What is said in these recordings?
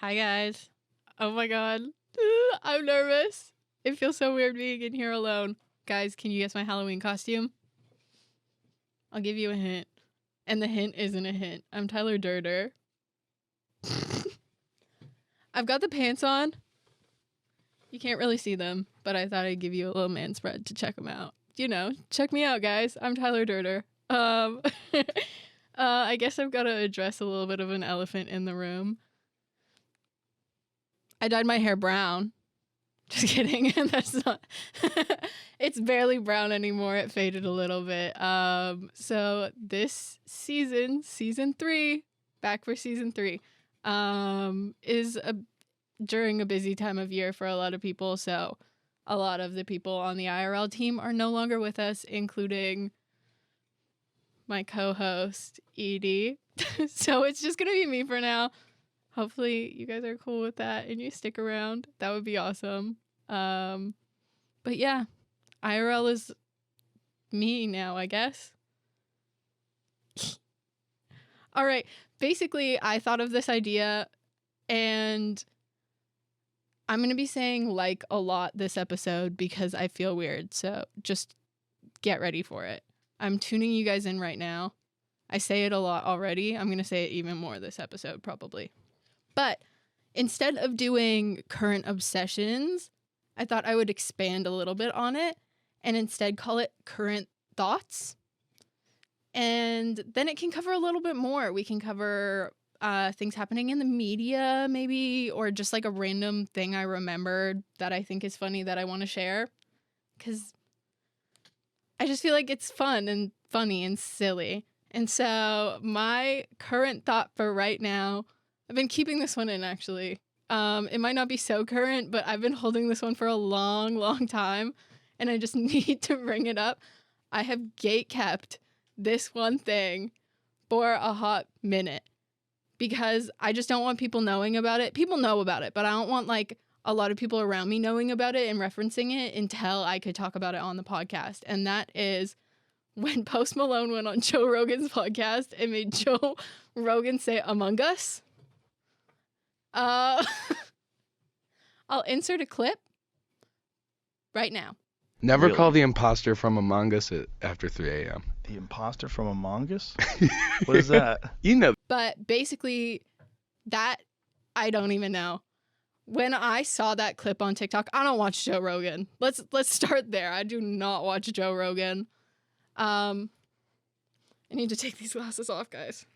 Hi, guys. Oh my god. I'm nervous. It feels so weird being in here alone. Guys, can you guess my Halloween costume? I'll give you a hint. And the hint isn't a hint. I'm Tyler Durder. I've got the pants on. You can't really see them, but I thought I'd give you a little man spread to check them out. You know, check me out, guys. I'm Tyler Durder. I guess I've got to address a little bit of an elephant in the room. I dyed my hair brown. Just kidding. That's not. It's barely brown anymore. It faded a little bit. So this season 3, back for season 3, is during a busy time of year for a lot of people. So a lot of the people on the IRL team are no longer with us, including my co-host Edie. So it's just gonna be me for now. Hopefully you guys are cool with that and you stick around. That would be awesome. But yeah, IRL is me now, I guess. All right. Basically, I thought of this idea and I'm going to be saying like a lot this episode because I feel weird. So just get ready for it. I'm tuning you guys in right now. I say it a lot already. I'm going to say it even more this episode, probably. But instead of doing current obsessions, I thought I would expand a little bit on it and instead call it current thoughts. And then it can cover a little bit more. We can cover things happening in the media, maybe, or just like a random thing I remembered that I think is funny that I want to share. Because I just feel like it's fun and funny and silly. And so my current thought for right now, I've been keeping this one in, actually. It might not be so current, but I've been holding this one for a long, long time, and I just need to bring it up. I have gate-kept this one thing for a hot minute because I just don't want people knowing about it. People know about it, but I don't want, like, a lot of people around me knowing about it and referencing it until I could talk about it on the podcast, and that is when Post Malone went on Joe Rogan's podcast and made Joe Rogan say Among Us. I'll insert a clip right now. Never call the imposter from Among Us after 3 a.m. The imposter from Among Us? What is that? You know. But basically, that, I don't even know. When I saw that clip on TikTok, I don't watch Joe Rogan. Let's start there. I do not watch Joe Rogan. I need to take these glasses off, guys.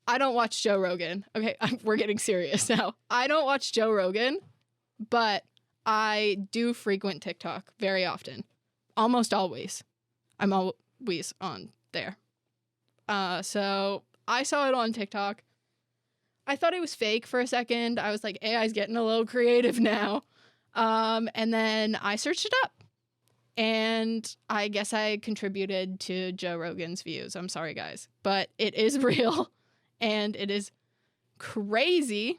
I don't watch Joe Rogan. Okay, we're getting serious now. I don't watch Joe Rogan, but I do frequent TikTok very often. Almost always. I'm always on there. So I saw it on TikTok. I thought it was fake for a second. I was like, AI's getting a little creative now. And then I searched it up. And I guess I contributed to Joe Rogan's views. I'm sorry, guys. But it is real. And it is crazy.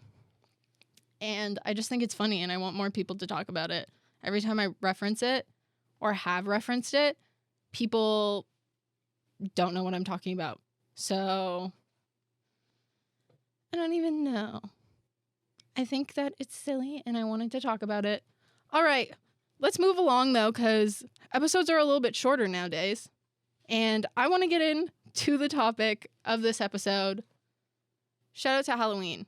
And I just think it's funny. And I want more people to talk about it. Every time I reference it or have referenced it, people don't know what I'm talking about. So I don't even know. I think that it's silly and I wanted to talk about it. All right. Let's move along, though, because episodes are a little bit shorter nowadays. And I want to get into the topic of this episode. Shout out to Halloween.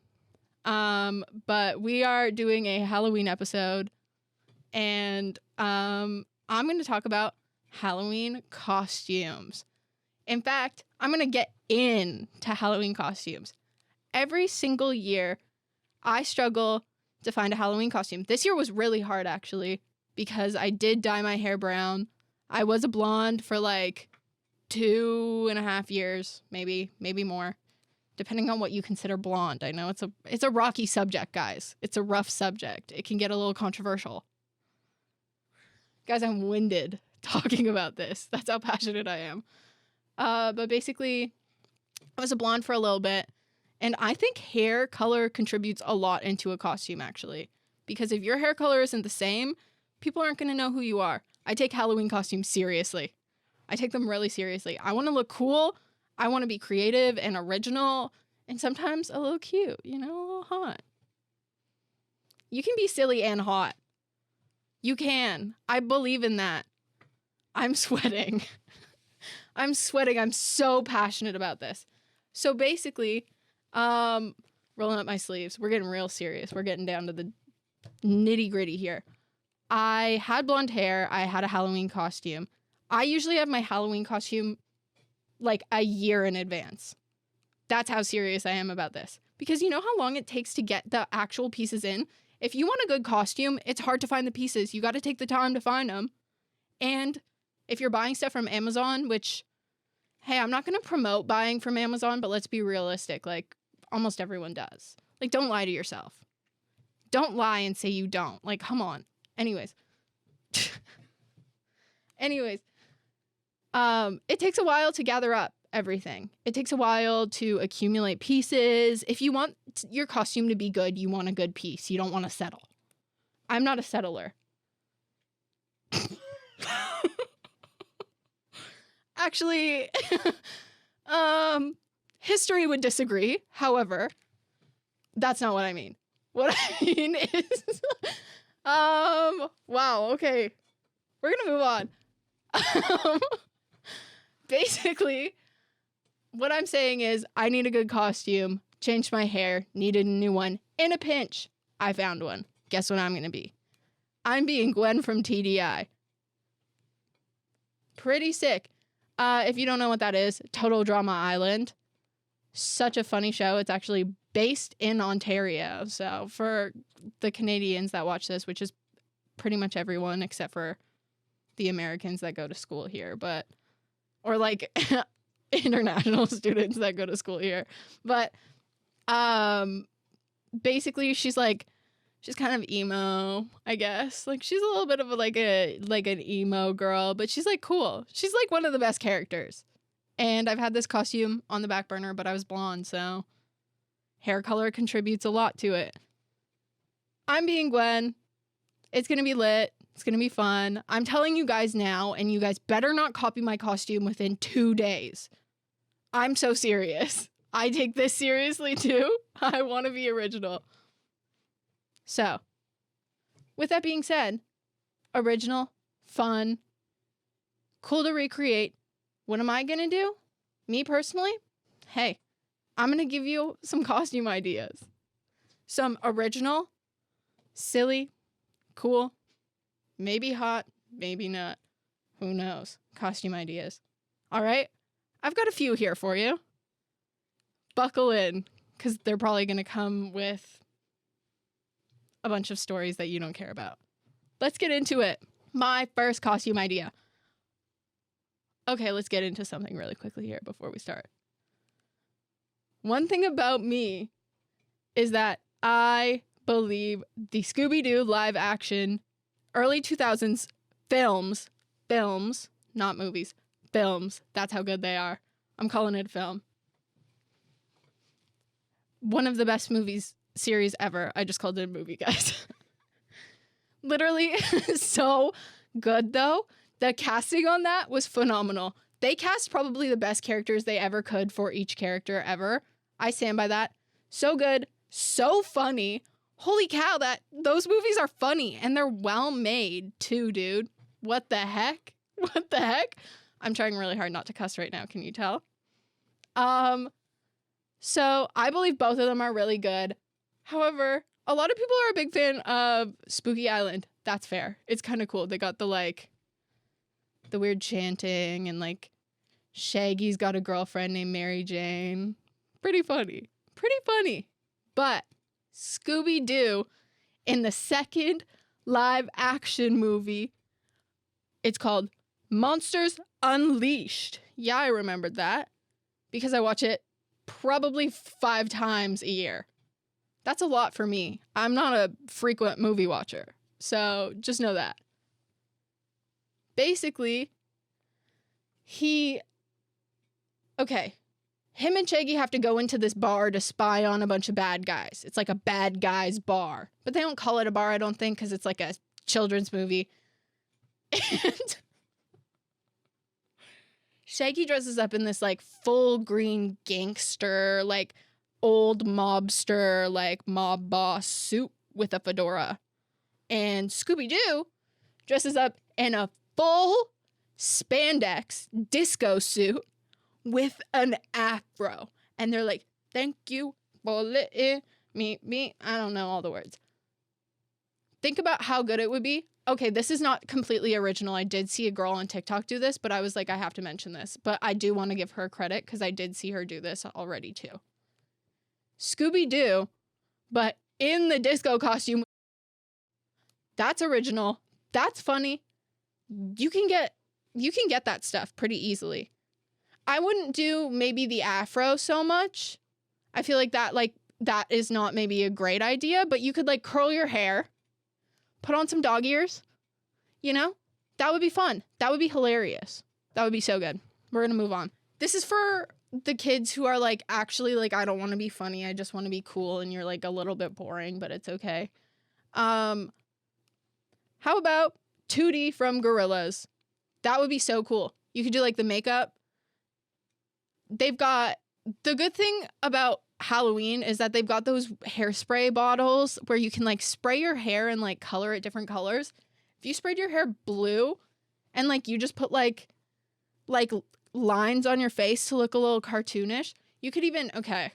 But we are doing a Halloween episode. And I'm going to talk about Halloween costumes. In fact, I'm going to get into Halloween costumes. Every single year, I struggle to find a Halloween costume. This year was really hard, actually, because I did dye my hair brown. I was a blonde for like 2.5 years, maybe more, depending on what you consider blonde. I know it's a rocky subject, guys. It's a rough subject. It can get a little controversial. Guys, I'm winded talking about this. That's how passionate I am. But basically, I was a blonde for a little bit, and I think hair color contributes a lot into a costume, actually, because if your hair color isn't the same, people aren't going to know who you are. I take Halloween costumes seriously. I take them really seriously. I want to look cool. I want to be creative and original And sometimes a little cute, a little hot. You can be silly and hot. You can. I believe in that. I'm sweating. I'm sweating. I'm so passionate about this. So basically, rolling up my sleeves. We're getting real serious. We're getting down to the nitty gritty here. I had blonde hair. I had a Halloween costume. I usually have my Halloween costume like a year in advance. That's how serious I am about this. Because you know how long it takes to get the actual pieces in? If you want a good costume, it's hard to find the pieces. You got to take the time to find them. And if you're buying stuff from Amazon, which, hey, I'm not going to promote buying from Amazon, but let's be realistic. Like, almost everyone does. Like, don't lie to yourself. Don't lie and say you don't. Like, come on. Anyways. It takes a while to gather up everything. It takes a while to accumulate pieces. If you want your costume to be good, you want a good piece. You don't want to settle. I'm not a settler. Actually, history would disagree. However, that's not what I mean. What I mean is, wow, okay. We're gonna move on. Basically, what I'm saying is I need a good costume, changed my hair, needed a new one. In a pinch, I found one. Guess what I'm gonna be? I'm being Gwen from TDI. Pretty sick. If you don't know what that is, Total Drama Island. Such a funny show. It's actually based in Ontario. So for the Canadians that watch this, which is pretty much everyone except for the Americans that go to school here, or like international students that go to school here. But basically she's kind of emo, I guess. Like she's a little bit of an emo girl, but she's like cool. She's like one of the best characters. And I've had this costume on the back burner, but I was blonde, so hair color contributes a lot to it. I'm being Gwen. It's going to be lit. It's going to be fun. I'm telling you guys now, and you guys better not copy my costume within 2 days. I'm so serious. I take this seriously too. I want to be original. So, with that being said, original, fun, cool to recreate. What am I going to do? Me personally? Hey, I'm going to give you some costume ideas. Some original, silly, cool, maybe hot, maybe not. Who knows? Costume ideas. All right? I've got a few here for you. Buckle in, because they're probably going to come with a bunch of stories that you don't care about. Let's get into it. My first costume idea. Okay, let's get into something really quickly here before we start. One thing about me is that I believe the Scooby-Doo live action early 2000s films, not movies, films, that's how good they are. I'm calling it a film. One of the best movies series ever. I just called it a movie, guys. Literally so good though. The casting on that was phenomenal. They cast probably the best characters they ever could for each character ever. I stand by that. So good, so funny. Holy cow, those movies are funny and they're well made too, dude. What the heck? What the heck? I'm trying really hard not to cuss right now, can you tell? So I believe both of them are really good. However, a lot of people are a big fan of Spooky Island. That's fair. It's kind of cool. They got the weird chanting and Shaggy's got a girlfriend named Mary Jane. Pretty funny. Pretty funny. But Scooby-Doo in the second live action movie, it's called Monsters Unleashed. Yeah, I remembered that because I watch it probably 5 times a year. That's a lot for me. I'm not a frequent movie watcher, so just know that. Basically, him and Shaggy have to go into this bar to spy on a bunch of bad guys. It's like a bad guys bar, but they don't call it a bar, I don't think, because it's like a children's movie. And Shaggy dresses up in this full green gangster, old mobster, like mob boss suit with a fedora. And Scooby-Doo dresses up in a full spandex disco suit with an afro. And they're like, thank you for letting me. I don't know all the words. Think about how good it would be. Okay, this is not completely original. I did see a girl on TikTok do this, but I was like, I have to mention this. But I do want to give her credit because I did see her do this already too. Scooby-Doo, but in the disco costume. That's original. That's funny. You can get that stuff pretty easily. I wouldn't do maybe the afro so much. I feel like that is not maybe a great idea, but you could like curl your hair, put on some dog ears, you know? That would be fun. That would be hilarious. That would be so good. We're going to move on. This is for the kids who are like, actually, like, I don't want to be funny. I just want to be cool. And you're like a little bit boring, but it's okay. How about Tootie from Gorillaz? That would be so cool. You could do like the makeup. They've got, the good thing about Halloween is that they've got those hairspray bottles where you can like spray your hair and like color it different colors. If you sprayed your hair blue and like you just put like lines on your face to look a little cartoonish, you could even, okay,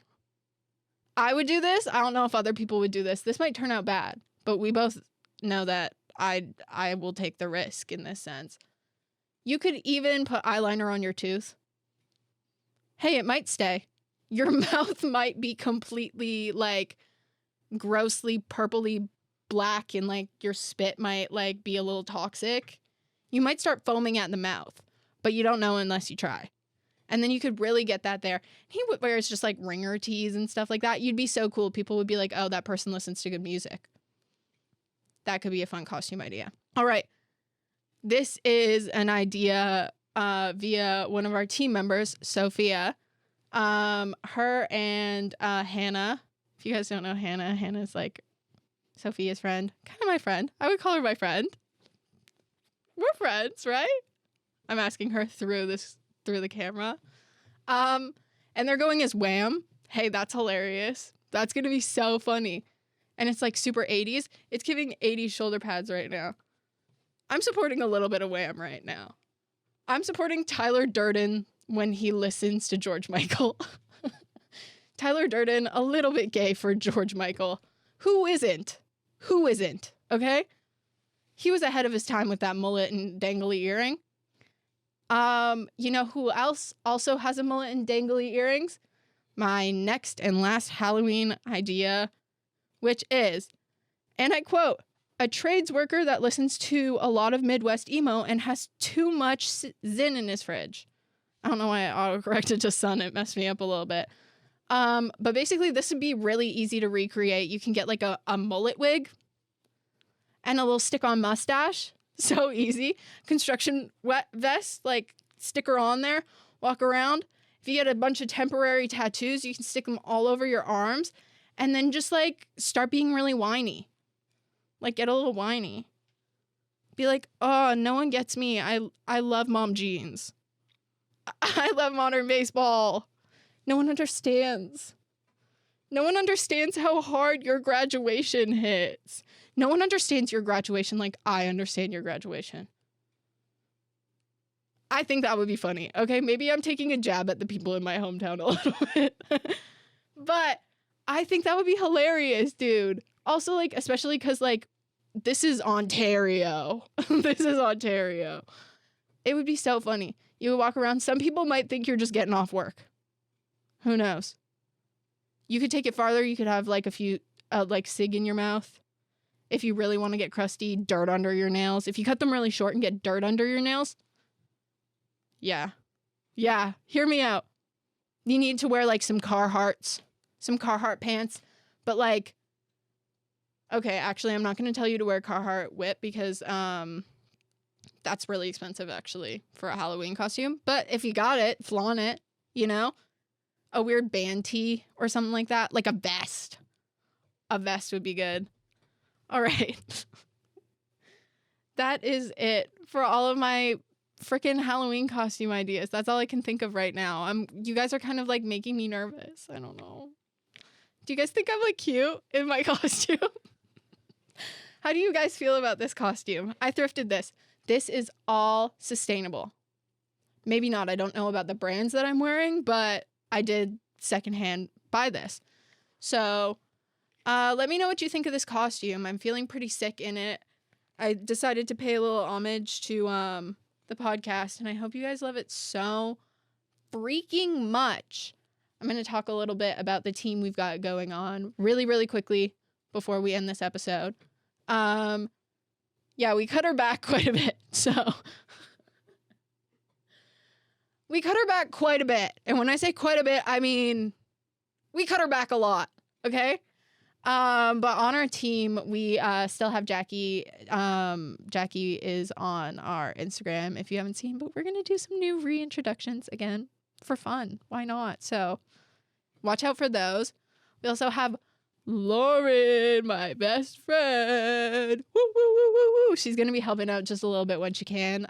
I would do this. I don't know if other people would do this. This might turn out bad, but we both know that I will take the risk in this sense. You could even put eyeliner on your tooth. Hey, it might stay. Your mouth might be completely like grossly purpley black and like your spit might like be a little toxic. You might start foaming at the mouth, but you don't know unless you try. And then you could really get that there. He wears just like ringer tees and stuff like that. You'd be so cool. People would be like, oh, that person listens to good music. That could be a fun costume idea. All right. This is an idea via one of our team members, Sophia. Her and Hannah. If you guys don't know Hannah, Hannah's like Sophia's friend. Kind of my friend. I would call her my friend. We're friends, right? I'm asking her through the camera. And they're going as Wham. Hey, that's hilarious. That's going to be so funny. And it's like super 80s. It's giving 80s shoulder pads right now. I'm supporting a little bit of Wham right now. I'm supporting Tyler Durden when he listens to George Michael. Tyler Durden, a little bit gay for George Michael. Who isn't? Who isn't? Okay? He was ahead of his time with that mullet and dangly earring. You know who else also has a mullet and dangly earrings? My next and last Halloween idea, which is, and I quote, a trades worker that listens to a lot of Midwest emo and has too much Zin in his fridge. I don't know why I autocorrected to son. It messed me up a little bit. But basically, this would be really easy to recreate. You can get like a mullet wig and a little stick-on mustache. So easy. Construction wet vest, like stick her on there, walk around. If you get a bunch of temporary tattoos, you can stick them all over your arms and then just like start being really whiny. Like get a little whiny. Be like, oh, no one gets me. I love mom jeans. I love modern baseball. No one understands. No one understands how hard your graduation hits. No one understands your graduation like I understand your graduation. I think that would be funny. Okay, maybe I'm taking a jab at the people in my hometown a little bit. But I think that would be hilarious, dude. Also, like, especially because, like, this is Ontario. This is Ontario. It would be so funny. You would walk around. Some people might think you're just getting off work. Who knows? You could take it farther. You could have, like, a few, like, cig in your mouth. If you really want to get crusty, dirt under your nails. If you cut them really short and get dirt under your nails. Yeah. Yeah. Hear me out. You need to wear, like, some Carhartt pants. But, like, okay, actually, I'm not going to tell you to wear Carhartt whip because that's really expensive, actually, for a Halloween costume. But if you got it, flaunt it, you know? A weird band tee or something like that. Like a vest. A vest would be good. All right. That is it for all of my freaking Halloween costume ideas. That's all I can think of right now. You guys are kind of like making me nervous. I don't know. Do you guys think I'm like cute in my costume? How do you guys feel about this costume? I thrifted this. This is all sustainable. Maybe not. I don't know about the brands that I'm wearing, but I did secondhand buy this. So let me know what you think of this costume. I'm feeling pretty sick in it. I decided to pay a little homage to the podcast, and I hope you guys love it so freaking much. I'm going to talk a little bit about the team we've got going on really, really quickly before we end this episode. Yeah, we cut her back quite a bit, so... We cut her back quite a bit. And when I say quite a bit, I mean, we cut her back a lot, okay? But on our team, we still have Jackie. Jackie is on our Instagram if you haven't seen, but we're going to do some new reintroductions again for fun. Why not? So watch out for those. We also have Lauren, my best friend. Woo, woo, woo, woo, woo. She's going to be helping out just a little bit when she can.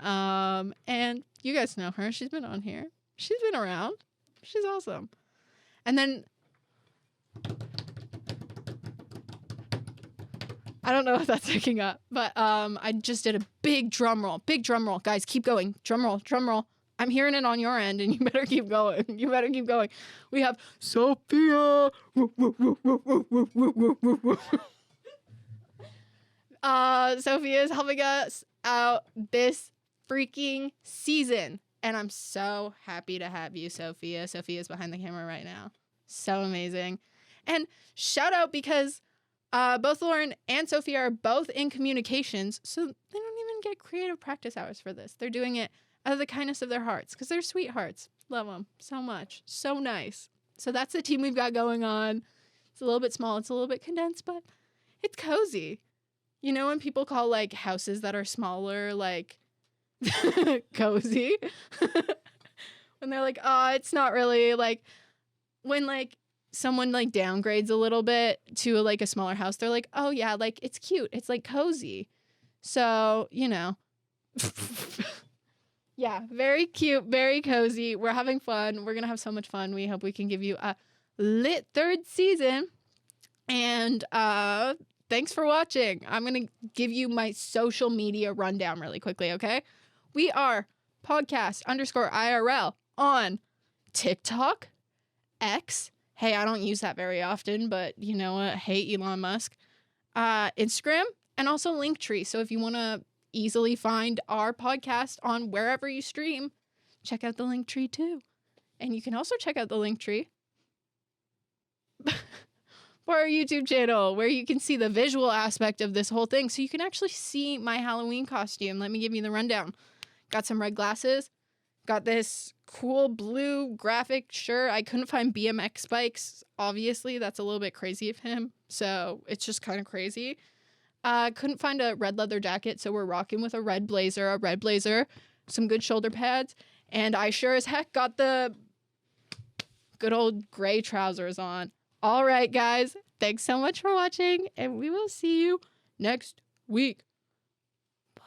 And you guys know her. She's been on here. She's been around. She's awesome. And then I don't know if that's picking up, but I just did a big drum roll. Big drum roll. Guys, keep going. Drum roll, drum roll. I'm hearing it on your end, and you better keep going. You better keep going. We have Sophia. Sophia is helping us out this freaking season, and I'm so happy to have you, Sophia. Sophia's behind the camera right now. So amazing. And shout out because both Lauren and Sophia are both in communications, so they don't even get creative practice hours for this. They're doing it out of the kindness of their hearts because they're sweethearts. Love them so much. So nice. So that's the team we've got going on. It's a little bit small. It's a little bit condensed, but it's cozy. You know when people call like houses that are smaller like cozy? When they're like, oh, it's not really like when like someone like downgrades a little bit to like a smaller house, they're like, oh yeah, like it's cute. It's like cozy. So, you know. Yeah, very cute, very cozy. We're having fun. We're going to have so much fun. We hope we can give you a lit third season. And thanks for watching. I'm going to give you my social media rundown really quickly, okay? We are podcast_IRL on TikTok, X. Hey, I don't use that very often, but you know what? Hey, Elon Musk. Instagram, and also linktree. So if you want to easily find our podcast on wherever you stream, check out the linktree too. And you can also check out the linktree for our YouTube channel where you can see the visual aspect of this whole thing. So you can actually see my Halloween costume. Let me give you the rundown. Got some red glasses. Got this cool blue graphic shirt. I couldn't find BMX spikes. Obviously, that's a little bit crazy of him. So it's just kind of crazy. Couldn't find a red leather jacket, so we're rocking with a red blazer, some good shoulder pads, and I sure as heck got the good old gray trousers on. All right, guys, thanks so much for watching, and we will see you next week. Bye.